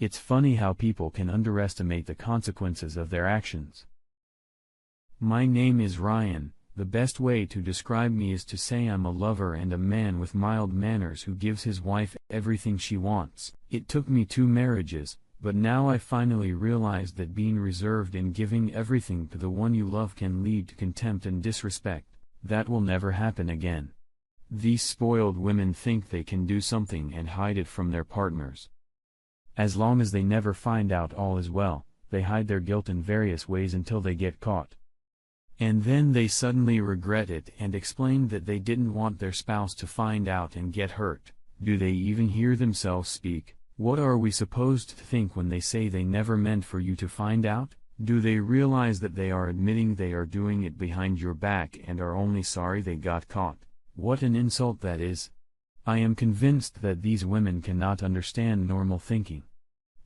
It's funny how people can underestimate the consequences of their actions. My name is Ryan. The best way to describe me is to say I'm a lover and a man with mild manners who gives his wife everything she wants. It took me 2 marriages, but now I finally realized that being reserved and giving everything to the one you love can lead to contempt and disrespect. That will never happen again. These spoiled women think they can do something and hide it from their partners. As long as they never find out all is well, they hide their guilt in various ways until they get caught. And then they suddenly regret it and explain that they didn't want their spouse to find out and get hurt. Do they even hear themselves speak? What are we supposed to think when they say they never meant for you to find out? Do they realize that they are admitting they are doing it behind your back and are only sorry they got caught? What an insult that is. I am convinced that these women cannot understand normal thinking.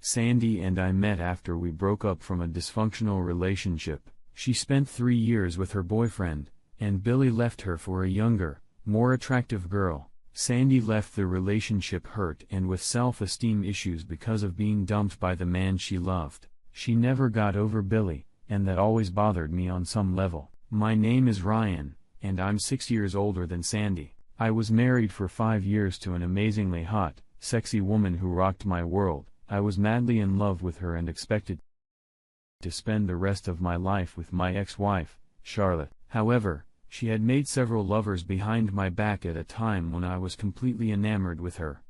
Sandy and I met after we broke up from a dysfunctional relationship. She spent 3 years with her boyfriend, and Billy left her for a younger, more attractive girl. Sandy left the relationship hurt and with self-esteem issues because of being dumped by the man she loved. She never got over Billy, and that always bothered me on some level. My name is Ryan, and I'm 6 years older than Sandy. I was married for 5 years to an amazingly hot, sexy woman who rocked my world. I was madly in love with her and expected to spend the rest of my life with my ex-wife, Charlotte. However, she had made several lovers behind my back at a time when I was completely enamored with her.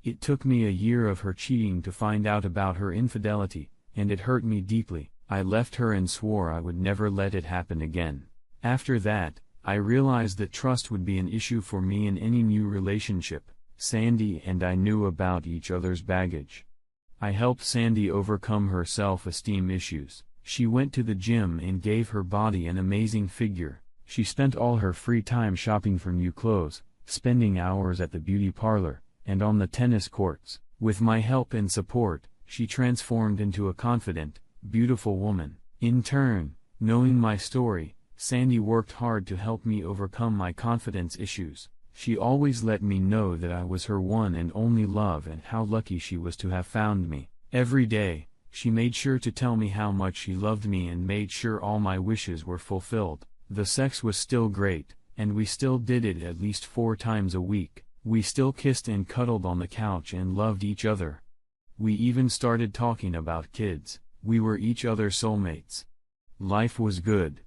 It took me a year of her cheating to find out about her infidelity, and it hurt me deeply. I left her and swore I would never let it happen again. After that, I realized that trust would be an issue for me in any new relationship. Sandy and I knew about each other's baggage. I helped Sandy overcome her self-esteem issues. She went to the gym and gave her body an amazing figure. She spent all her free time shopping for new clothes, spending hours at the beauty parlor, and on the tennis courts. With my help and support, she transformed into a confident, beautiful woman. In turn, knowing my story, Sandy worked hard to help me overcome my confidence issues. She always let me know that I was her one and only love and how lucky she was to have found me. Every day, she made sure to tell me how much she loved me and made sure all my wishes were fulfilled. The sex was still great, and we still did it at least 4 times a week. We still kissed and cuddled on the couch and loved each other. We even started talking about kids. We were each other's soulmates. Life was good.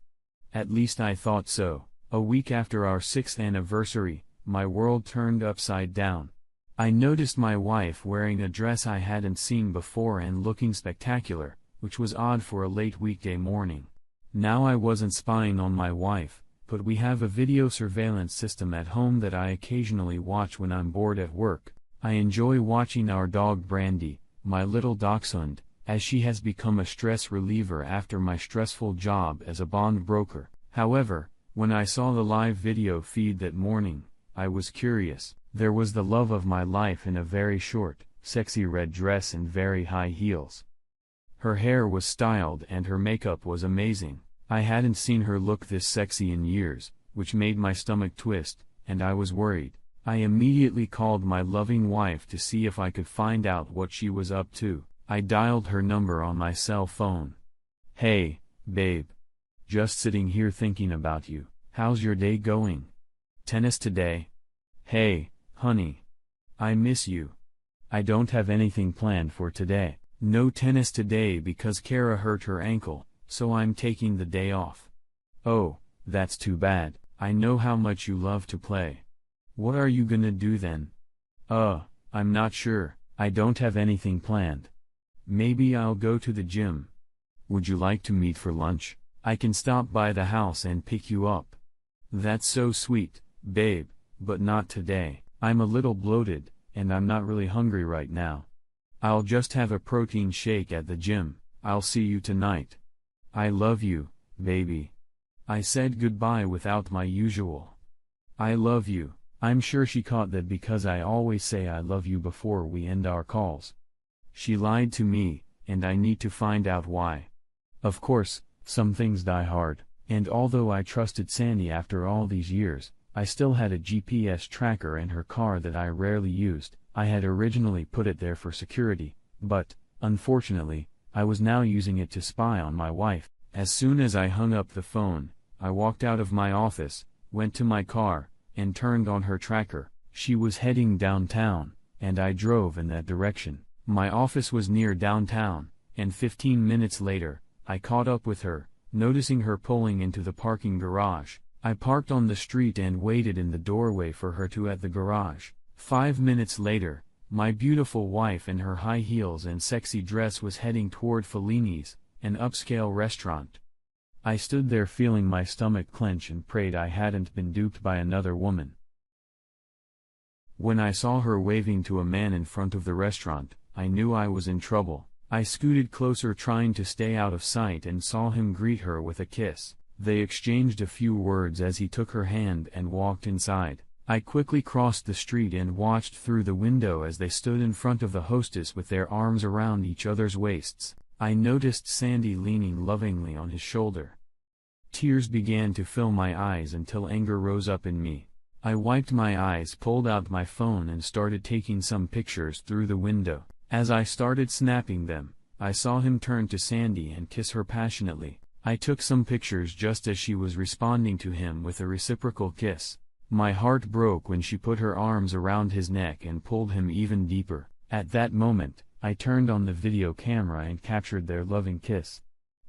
At least I thought so. A week after our 6th anniversary, my world turned upside down. I noticed my wife wearing a dress I hadn't seen before and looking spectacular, which was odd for a late weekday morning. Now I wasn't spying on my wife, but we have a video surveillance system at home that I occasionally watch when I'm bored at work. I enjoy watching our dog Brandy, my little dachshund, as she has become a stress reliever after my stressful job as a bond broker. However, when I saw the live video feed that morning, I was curious. There was the love of my life in a very short, sexy red dress and very high heels. Her hair was styled and her makeup was amazing. I hadn't seen her look this sexy in years, which made my stomach twist, and I was worried. I immediately called my loving wife to see if I could find out what she was up to. I dialed her number on my cell phone. "Hey, babe. Just sitting here thinking about you. How's your day going? Tennis today? Hey, honey. I miss you. I don't have anything planned for today. No tennis today because Kara hurt her ankle, so I'm taking the day off. Oh, that's too bad. I know how much you love to play. What are you gonna do then?" I'm not sure. I don't have anything planned. Maybe I'll go to the gym. Would you like to meet for lunch? I can stop by the house and pick you up. That's so sweet, babe, but not today. I'm a little bloated, and I'm not really hungry right now. I'll just have a protein shake at the gym. I'll see you tonight. I love you, baby. I said goodbye without my usual "I love you." I'm sure she caught that because I always say I love you before we end our calls. She lied to me, and I need to find out why. Of course, some things die hard, and although I trusted Sandy after all these years, I still had a GPS tracker in her car that I rarely used. I had originally put it there for security, but, Unfortunately, I was now using it to spy on my wife. As soon as I hung up the phone, I walked out of my office, went to my car, and turned on her tracker. She was heading downtown, and I drove in that direction. My office was near downtown, and 15 minutes later, I caught up with her, noticing her pulling into the parking garage. I parked on the street and waited in the doorway for her to at the garage. 5 minutes later, my beautiful wife in her high heels and sexy dress was heading toward Fellini's, an upscale restaurant. I stood there feeling my stomach clench and prayed I hadn't been duped by another woman. When I saw her waving to a man in front of the restaurant, I knew I was in trouble. I scooted closer trying to stay out of sight and saw him greet her with a kiss. They exchanged a few words as he took her hand and walked inside. I quickly crossed the street and watched through the window as they stood in front of the hostess with their arms around each other's waists. I noticed Sandy leaning lovingly on his shoulder. Tears began to fill my eyes until anger rose up in me. I wiped my eyes, pulled out my phone and started taking some pictures through the window. As I started snapping them, I saw him turn to Sandy and kiss her passionately. I took some pictures just as she was responding to him with a reciprocal kiss. My heart broke when she put her arms around his neck and pulled him even deeper. At that moment, I turned on the video camera and captured their loving kiss.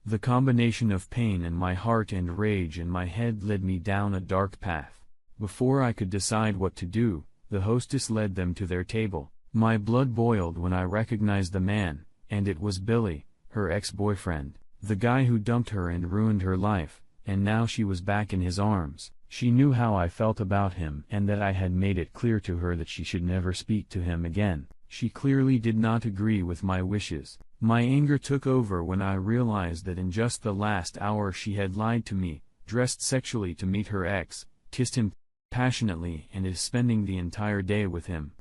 The combination of pain in my heart and rage in my head led me down a dark path. Before I could decide what to do, the hostess led them to their table. My blood boiled when I recognized the man, and it was Billy, her ex-boyfriend, the guy who dumped her and ruined her life, and now she was back in his arms. She knew how I felt about him and that I had made it clear to her that she should never speak to him again. She clearly did not agree with my wishes. My anger took over when I realized that in just the last hour she had lied to me, dressed sexually to meet her ex, kissed him passionately and is spending the entire day with him.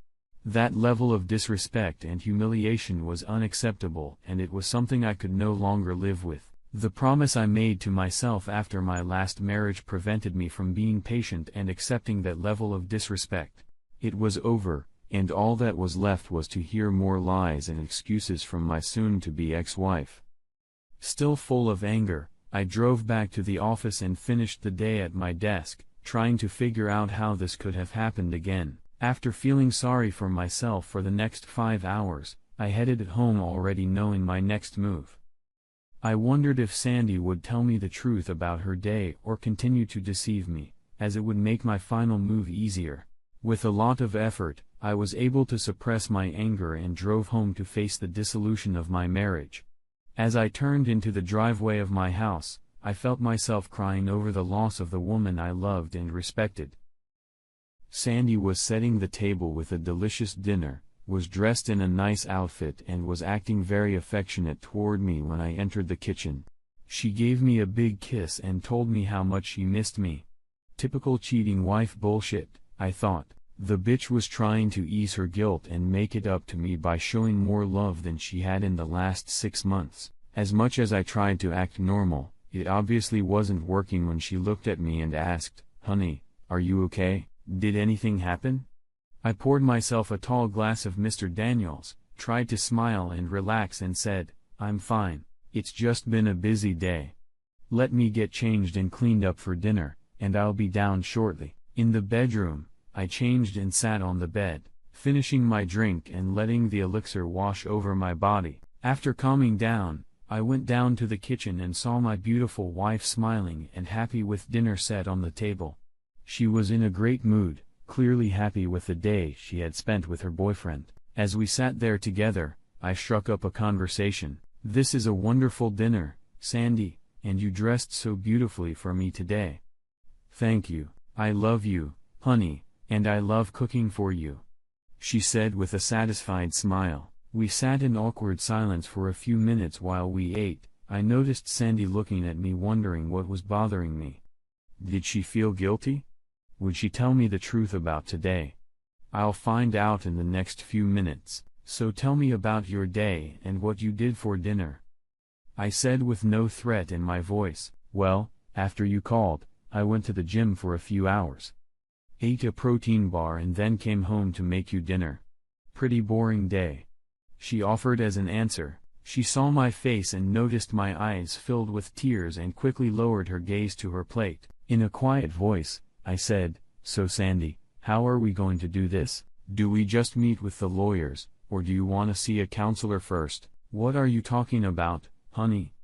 That level of disrespect and humiliation was unacceptable, and it was something I could no longer live with. The promise I made to myself after my last marriage prevented me from being patient and accepting that level of disrespect. It was over, and all that was left was to hear more lies and excuses from my soon-to-be ex-wife. Still full of anger, I drove back to the office and finished the day at my desk, trying to figure out how this could have happened again. After feeling sorry for myself for the next 5 hours, I headed home already knowing my next move. I wondered if Sandy would tell me the truth about her day or continue to deceive me, as it would make my final move easier. With a lot of effort, I was able to suppress my anger and drove home to face the dissolution of my marriage. As I turned into the driveway of my house, I felt myself crying over the loss of the woman I loved and respected. Sandy was setting the table with a delicious dinner, was dressed in a nice outfit and was acting very affectionate toward me when I entered the kitchen. She gave me a big kiss and told me how much she missed me. Typical cheating wife bullshit, I thought. The bitch was trying to ease her guilt and make it up to me by showing more love than she had in the last 6 months. As much as I tried to act normal, it obviously wasn't working when she looked at me and asked, "Honey, are you okay? Did anything happen?" I poured myself a tall glass of Mr. Daniels, tried to smile and relax and said, "I'm fine, it's just been a busy day. Let me get changed and cleaned up for dinner, and I'll be down shortly." In the bedroom, I changed and sat on the bed, finishing my drink and letting the elixir wash over my body. After calming down, I went down to the kitchen and saw my beautiful wife smiling and happy with dinner set on the table. She was in a great mood, clearly happy with the day she had spent with her boyfriend. As we sat there together, I struck up a conversation. "This is a wonderful dinner, Sandy, and you dressed so beautifully for me today." "Thank you. I love you, honey, and I love cooking for you," she said with a satisfied smile. We sat in awkward silence for a few minutes while we ate. I noticed Sandy looking at me, wondering what was bothering me. Did she feel guilty? Would she tell me the truth about today? I'll find out in the next few minutes. "So tell me about your day and what you did for dinner," I said with no threat in my voice. "Well, after you called, I went to the gym for a few hours. Ate a protein bar and then came home to make you dinner. Pretty boring day," she offered as an answer. She saw my face and noticed my eyes filled with tears and quickly lowered her gaze to her plate. In a quiet voice, I said, "So Sandy, how are we going to do this? Do we just meet with the lawyers, or do you want to see a counselor first?" "What are you talking about, honey?"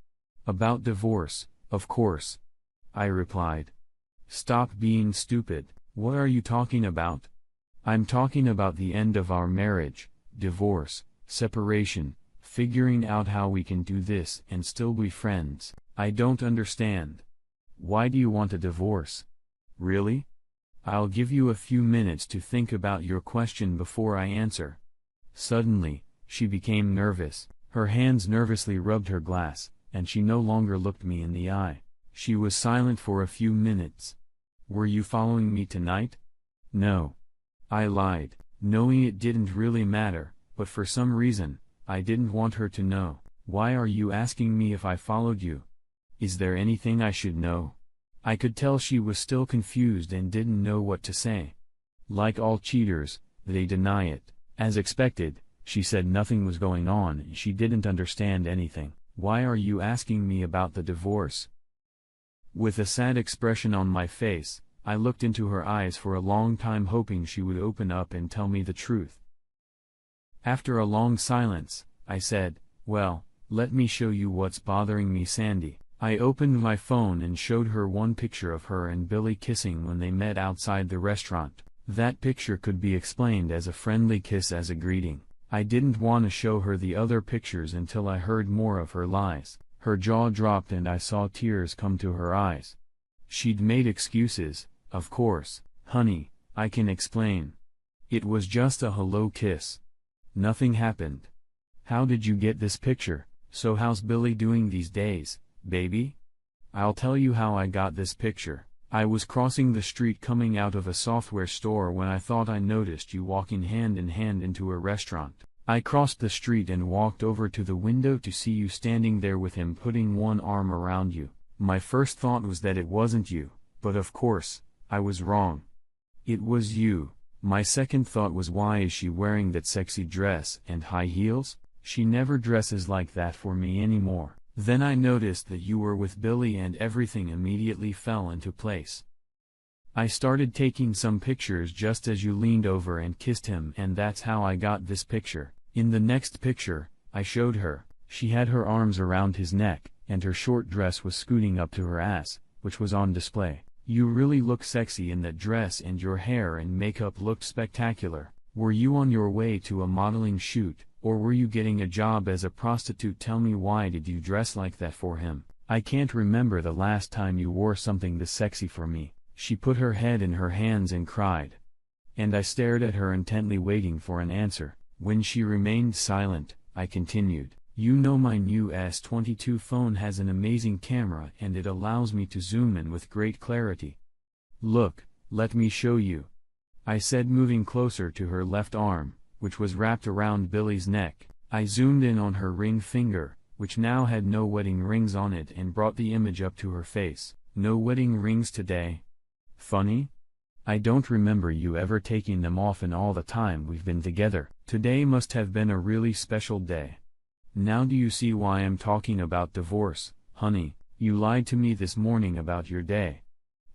"About divorce, of course," I replied. "Stop being stupid. What are you talking about?" "I'm talking about the end of our marriage, divorce, separation, figuring out how we can do this and still be friends." "I don't understand. Why do you want a divorce? Really?" "I'll give you a few minutes to think about your question before I answer." Suddenly, she became nervous, her hands nervously rubbed her glass, and she no longer looked me in the eye. She was silent for a few minutes. "Were you following me tonight?" "No." I lied, knowing it didn't really matter, but for some reason, I didn't want her to know. "Why are you asking me if I followed you? Is there anything I should know?" I could tell she was still confused and didn't know what to say. Like all cheaters, they deny it. As expected, she said nothing was going on and she didn't understand anything. "Why are you asking me about the divorce?" With a sad expression on my face, I looked into her eyes for a long time hoping she would open up and tell me the truth. After a long silence, I said, "Well, let me show you what's bothering me, Sandy." I opened my phone and showed her one picture of her and Billy kissing when they met outside the restaurant. That picture could be explained as a friendly kiss as a greeting. I didn't want to show her the other pictures until I heard more of her lies. Her jaw dropped and I saw tears come to her eyes. She'd made excuses, of course. "Honey, I can explain. It was just a hello kiss. Nothing happened." "How did you get this picture?" "So how's Billy doing these days, baby?" "I'll tell you how I got this picture. I was crossing the street coming out of a software store when I thought I noticed you walking hand in hand into a restaurant. I crossed the street and walked over to the window to see you standing there with him putting one arm around you. My first thought was that it wasn't you, but of course, I was wrong. It was you." My second thought was, why is she wearing that sexy dress and high heels? She never dresses like that for me anymore. Then I noticed that you were with Billy and everything immediately fell into place. I started taking some pictures just as you leaned over and kissed him, and that's how I got this picture. In the next picture, I showed her. She had her arms around his neck, and her short dress was scooting up to her ass, which was on display. "You really look sexy in that dress and your hair and makeup looked spectacular. Were you on your way to a modeling shoot, or were you getting a job as a prostitute? Tell me, why did you dress like that for him? I can't remember the last time you wore something this sexy for me." She put her head in her hands and cried. And I stared at her intently, waiting for an answer. When she remained silent, I continued, "You know my new S22 phone has an amazing camera and it allows me to zoom in with great clarity. Look, let me show you," I said, moving closer to her left arm, which was wrapped around Billy's neck. I zoomed in on her ring finger, which now had no wedding rings on it, and brought the image up to her face. "No wedding rings today? Funny. I don't remember you ever taking them off in all the time we've been together. Today must have been a really special day. Now do you see why I'm talking about divorce, honey? You lied to me this morning about your day.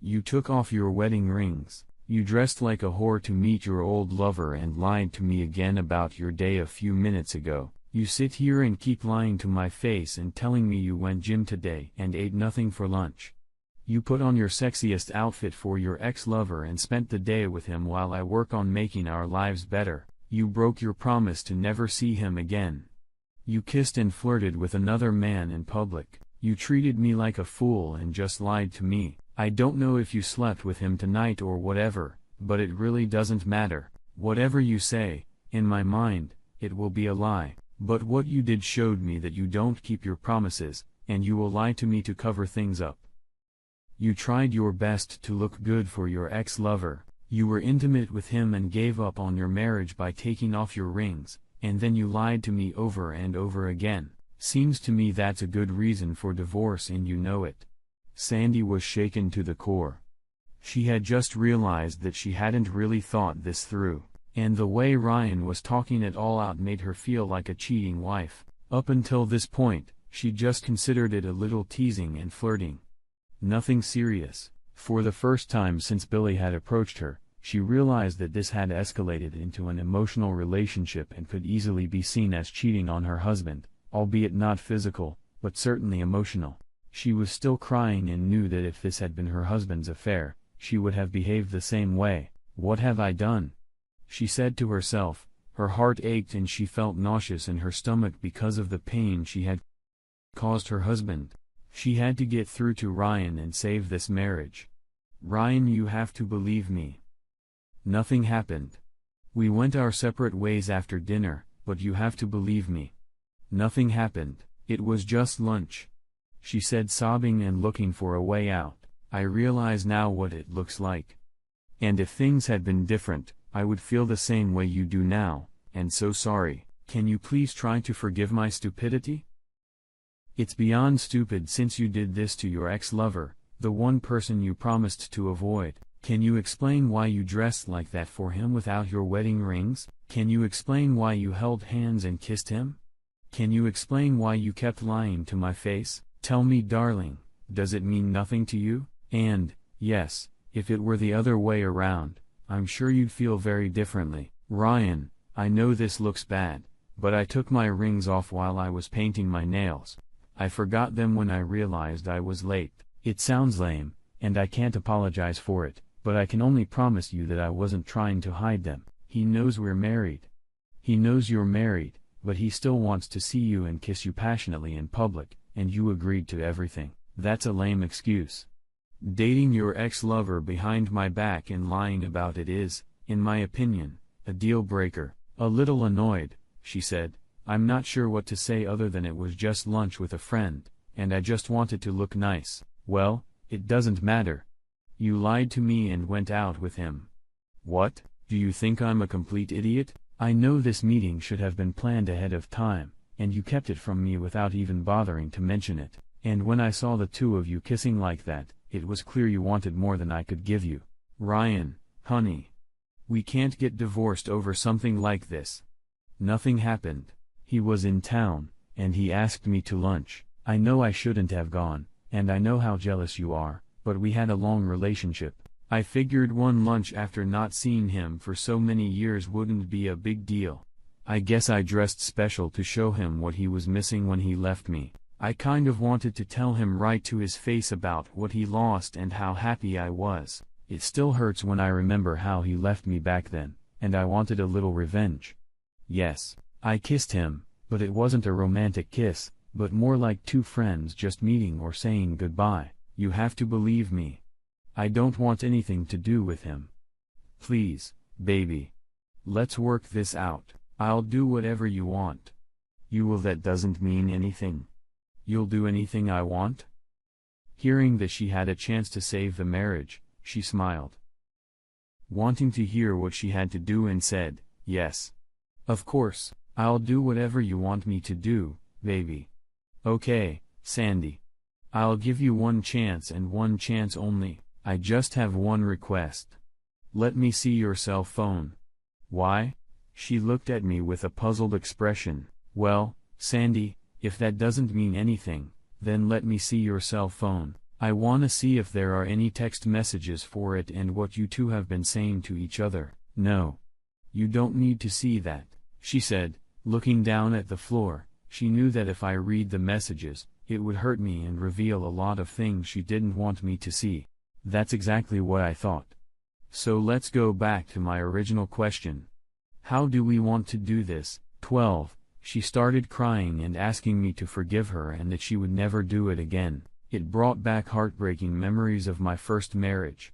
You took off your wedding rings. You dressed like a whore to meet your old lover and lied to me again about your day a few minutes ago. You sit here and keep lying to my face and telling me you went gym today and ate nothing for lunch. You put on your sexiest outfit for your ex-lover and spent the day with him while I work on making our lives better. You broke your promise to never see him again. You kissed and flirted with another man in public. You treated me like a fool and just lied to me. I don't know if you slept with him tonight or whatever, but it really doesn't matter. Whatever you say, in my mind, it will be a lie. But what you did showed me that you don't keep your promises, and you will lie to me to cover things up. You tried your best to look good for your ex-lover. You were intimate with him and gave up on your marriage by taking off your rings, and then you lied to me over and over again. Seems to me that's a good reason for divorce, and you know it." Sandy was shaken to the core. She had just realized that she hadn't really thought this through, and the way Ryan was talking it all out made her feel like a cheating wife. Up until this point, she just considered it a little teasing and flirting. Nothing serious. For the first time since Billy had approached her, she realized that this had escalated into an emotional relationship and could easily be seen as cheating on her husband, albeit not physical, but certainly emotional. She was still crying and knew that if this had been her husband's affair, she would have behaved the same way. "What have I done?" she said to herself. Her heart ached and she felt nauseous in her stomach because of the pain she had caused her husband. She had to get through to Ryan and save this marriage. "Ryan, you have to believe me. Nothing happened. We went our separate ways after dinner, but you have to believe me. Nothing happened. It was just lunch," she said, sobbing and looking for a way out. "I realize now what it looks like. And if things had been different, I would feel the same way you do now, and so sorry. Can you please try to forgive my stupidity? It's beyond stupid since you did this to your ex-lover, the one person you promised to avoid. Can you explain why you dressed like that for him without your wedding rings? Can you explain why you held hands and kissed him? Can you explain why you kept lying to my face? Tell me, darling, does it mean nothing to you? And, yes, if it were the other way around, I'm sure you'd feel very differently. Ryan, I know this looks bad, but I took my rings off while I was painting my nails. I forgot them when I realized I was late. It sounds lame, and I can't apologize for it, but I can only promise you that I wasn't trying to hide them. He knows we're married. He knows you're married, but he still wants to see you and kiss you passionately in public, and you agreed to everything. That's a lame excuse. Dating your ex-lover behind my back and lying about it is, in my opinion, a deal breaker." A little annoyed, she said, "I'm not sure what to say other than it was just lunch with a friend, and I just wanted to look nice." "Well, it doesn't matter. You lied to me and went out with him." "What? Do you think I'm a complete idiot? I know this meeting should have been planned ahead of time, and you kept it from me without even bothering to mention it. And when I saw the two of you kissing like that, it was clear you wanted more than I could give you." "Ryan, honey. We can't get divorced over something like this. Nothing happened. He was in town, and he asked me to lunch. I know I shouldn't have gone, and I know how jealous you are, but we had a long relationship. I figured one lunch after not seeing him for so many years wouldn't be a big deal. I guess I dressed special to show him what he was missing when he left me. I kind of wanted to tell him right to his face about what he lost and how happy I was. It still hurts when I remember how he left me back then, and I wanted a little revenge. Yes, I kissed him, but it wasn't a romantic kiss, but more like two friends just meeting or saying goodbye. You have to believe me. I don't want anything to do with him. Please, baby. Let's work this out. I'll do whatever you want." "You will? That doesn't mean anything. You'll do anything I want?" Hearing that she had a chance to save the marriage, she smiled, wanting to hear what she had to do, and said, "Yes. Of course, I'll do whatever you want me to do, baby." "Okay, Sandy. I'll give you one chance and one chance only. I just have one request. Let me see your cell phone." "Why?" She looked at me with a puzzled expression. "Well, Sandy, if that doesn't mean anything, then let me see your cell phone. I wanna see if there are any text messages for it and what you two have been saying to each other." "No. You don't need to see that," she said, looking down at the floor. She knew that if I read the messages, it would hurt me and reveal a lot of things she didn't want me to see. That's exactly what I thought. So let's go back to my original question. How do we want to do this? 12. She started crying and asking me to forgive her and that she would never do it again. It brought back heartbreaking memories of my first marriage.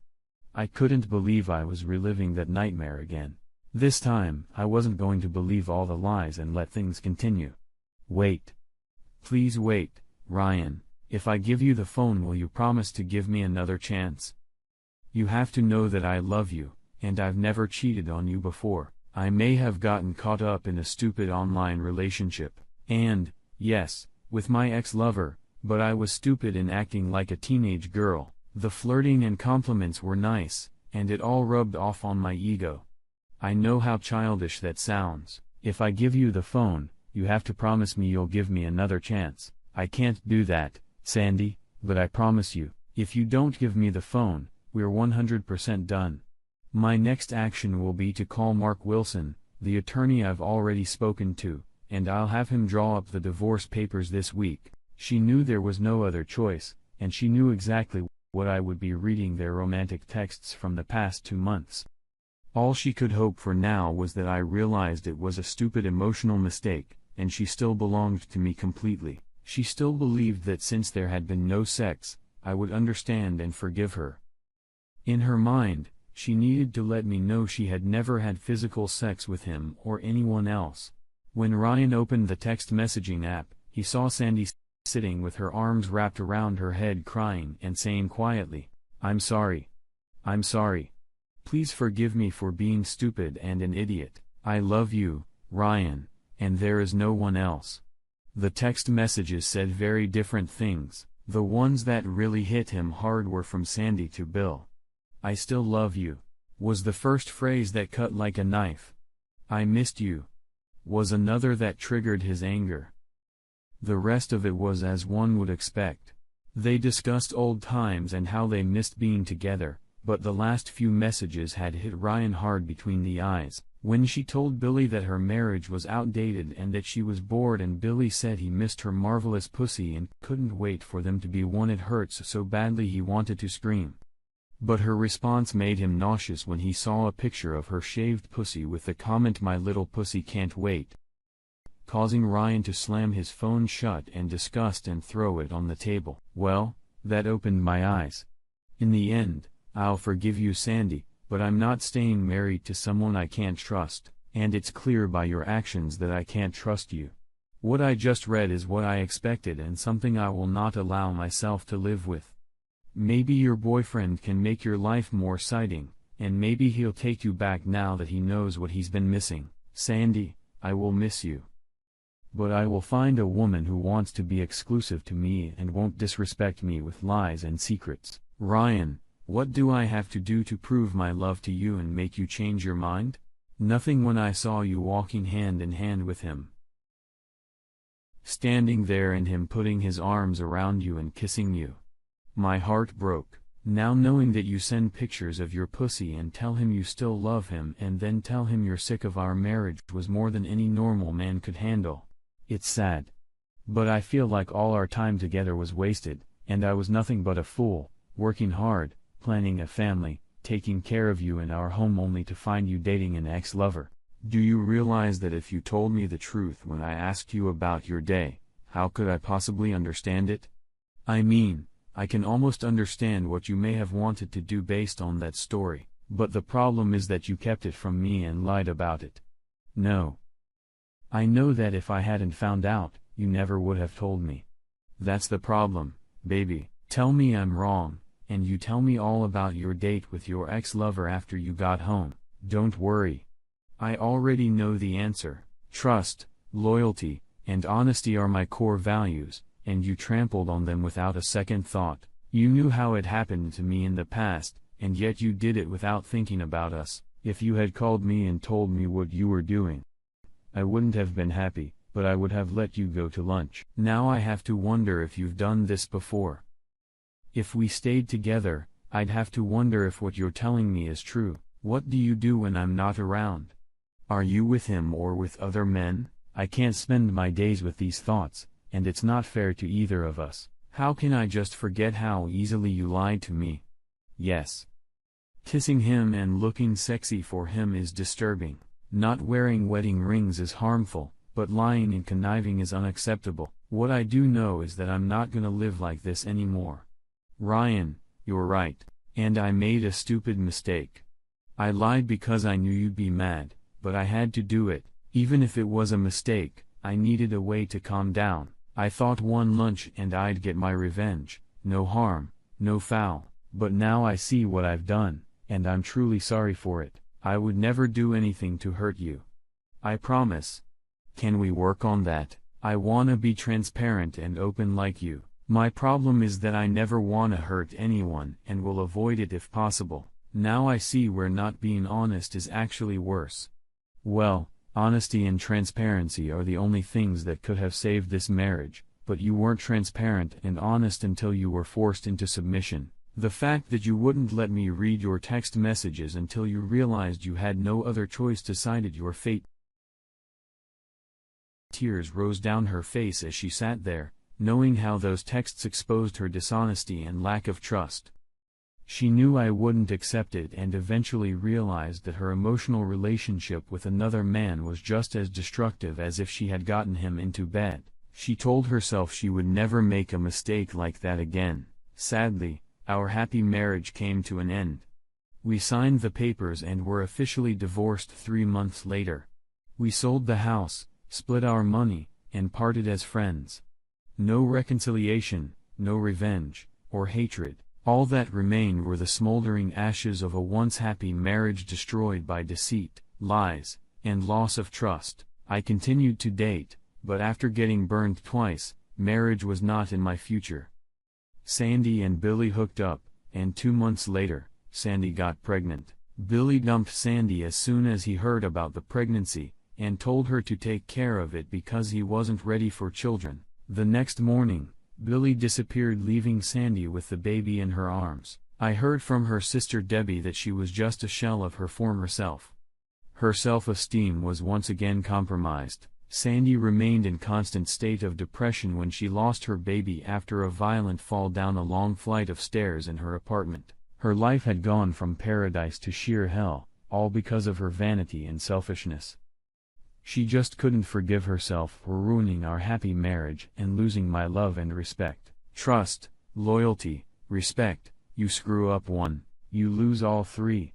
I couldn't believe I was reliving that nightmare again. This time, I wasn't going to believe all the lies and let things continue. "Wait. Please wait, Ryan. If I give you the phone, will you promise to give me another chance? You have to know that I love you, and I've never cheated on you before. I may have gotten caught up in a stupid online relationship, and, yes, with my ex-lover, but I was stupid in acting like a teenage girl. The flirting and compliments were nice, and it all rubbed off on my ego. I know how childish that sounds. If I give you the phone, you have to promise me you'll give me another chance. I can't do that, Sandy, but I promise you, if you don't give me the phone, we're 100% done. My next action will be to call Mark Wilson, the attorney I've already spoken to, and I'll have him draw up the divorce papers this week. She knew there was no other choice, and she knew exactly what I would be reading their romantic texts from the past 2 months. All she could hope for now was that I realized it was a stupid emotional mistake, and she still belonged to me completely. She still believed that since there had been no sex, I would understand and forgive her. In her mind, she needed to let me know she had never had physical sex with him or anyone else. When Ryan opened the text messaging app, he saw Sandy sitting with her arms wrapped around her head crying and saying quietly, "I'm sorry. I'm sorry. Please forgive me for being stupid and an idiot. I love you, Ryan, and there is no one else." The text messages said very different things. The ones that really hit him hard were from Sandy to Bill. "I still love you," was the first phrase that cut like a knife. "I missed you," was another that triggered his anger. The rest of it was as one would expect. They discussed old times and how they missed being together, but the last few messages had hit Ryan hard between the eyes. When she told Billy that her marriage was outdated and that she was bored, and Billy said he missed her marvelous pussy and couldn't wait for them to be one, it hurts so badly he wanted to scream. But her response made him nauseous when he saw a picture of her shaved pussy with the comment, "My little pussy can't wait," causing Ryan to slam his phone shut in disgust and throw it on the table. Well, that opened my eyes. In the end, I'll forgive you, Sandy, but I'm not staying married to someone I can't trust, and it's clear by your actions that I can't trust you. What I just read is what I expected and something I will not allow myself to live with. Maybe your boyfriend can make your life more exciting, and maybe he'll take you back now that he knows what he's been missing. Sandy, I will miss you. But I will find a woman who wants to be exclusive to me and won't disrespect me with lies and secrets. Ryan, what do I have to do to prove my love to you and make you change your mind? Nothing when I saw you walking hand in hand with him. Standing there and him putting his arms around you and kissing you. My heart broke. Now knowing that you send pictures of your pussy and tell him you still love him and then tell him you're sick of our marriage was more than any normal man could handle. It's sad. But I feel like all our time together was wasted, and I was nothing but a fool, working hard, planning a family, taking care of you in our home only to find you dating an ex-lover. Do you realize that if you told me the truth when I asked you about your day, how could I possibly understand it? I mean, I can almost understand what you may have wanted to do based on that story, but the problem is that you kept it from me and lied about it. No. I know that if I hadn't found out, you never would have told me. That's the problem, baby. Tell me I'm wrong, and you tell me all about your date with your ex-lover after you got home. Don't worry. I already know the answer. Trust, loyalty, and honesty are my core values, and you trampled on them without a second thought. You knew how it happened to me in the past, and yet you did it without thinking about us. If you had called me and told me what you were doing, I wouldn't have been happy, but I would have let you go to lunch. Now I have to wonder if you've done this before. If we stayed together, I'd have to wonder if what you're telling me is true. What do you do when I'm not around? Are you with him or with other men? I can't spend my days with these thoughts, and it's not fair to either of us. How can I just forget how easily you lied to me? Yes. Kissing him and looking sexy for him is disturbing. Not wearing wedding rings is harmful, but lying and conniving is unacceptable. What I do know is that I'm not gonna live like this anymore. Ryan, you're right, and I made a stupid mistake. I lied because I knew you'd be mad, but I had to do it. Even if it was a mistake, I needed a way to calm down. I thought one lunch and I'd get my revenge, no harm, no foul. But now I see what I've done, and I'm truly sorry for it. I would never do anything to hurt you. I promise. Can we work on that? I wanna be transparent and open like you. My problem is that I never wanna hurt anyone and will avoid it if possible. Now I see where not being honest is actually worse. Well, Honesty and transparency are the only things that could have saved this marriage, but you weren't transparent and honest until you were forced into submission. The fact that you wouldn't let me read your text messages until you realized you had no other choice decided your fate." Tears rose down her face as she sat there, knowing how those texts exposed her dishonesty and lack of trust. She knew I wouldn't accept it and eventually realized that her emotional relationship with another man was just as destructive as if she had gotten him into bed. She told herself she would never make a mistake like that again. Sadly, our happy marriage came to an end. We signed the papers and were officially divorced 3 months later. We sold the house, split our money, and parted as friends. No reconciliation, no revenge, or hatred. All that remained were the smoldering ashes of a once happy marriage destroyed by deceit, lies, and loss of trust. I continued to date, but after getting burned twice, marriage was not in my future. Sandy and Billy hooked up, and 2 months later, Sandy got pregnant. Billy dumped Sandy as soon as he heard about the pregnancy, and told her to take care of it because he wasn't ready for children. The next morning, Billy disappeared, leaving Sandy with the baby in her arms. I heard from her sister Debbie that she was just a shell of her former self. Her self-esteem was once again compromised. Sandy remained in constant state of depression when she lost her baby after a violent fall down a long flight of stairs in her apartment. Her life had gone from paradise to sheer hell, all because of her vanity and selfishness. She just couldn't forgive herself for ruining our happy marriage and losing my love and respect. Trust, loyalty, respect, you screw up one, you lose all three.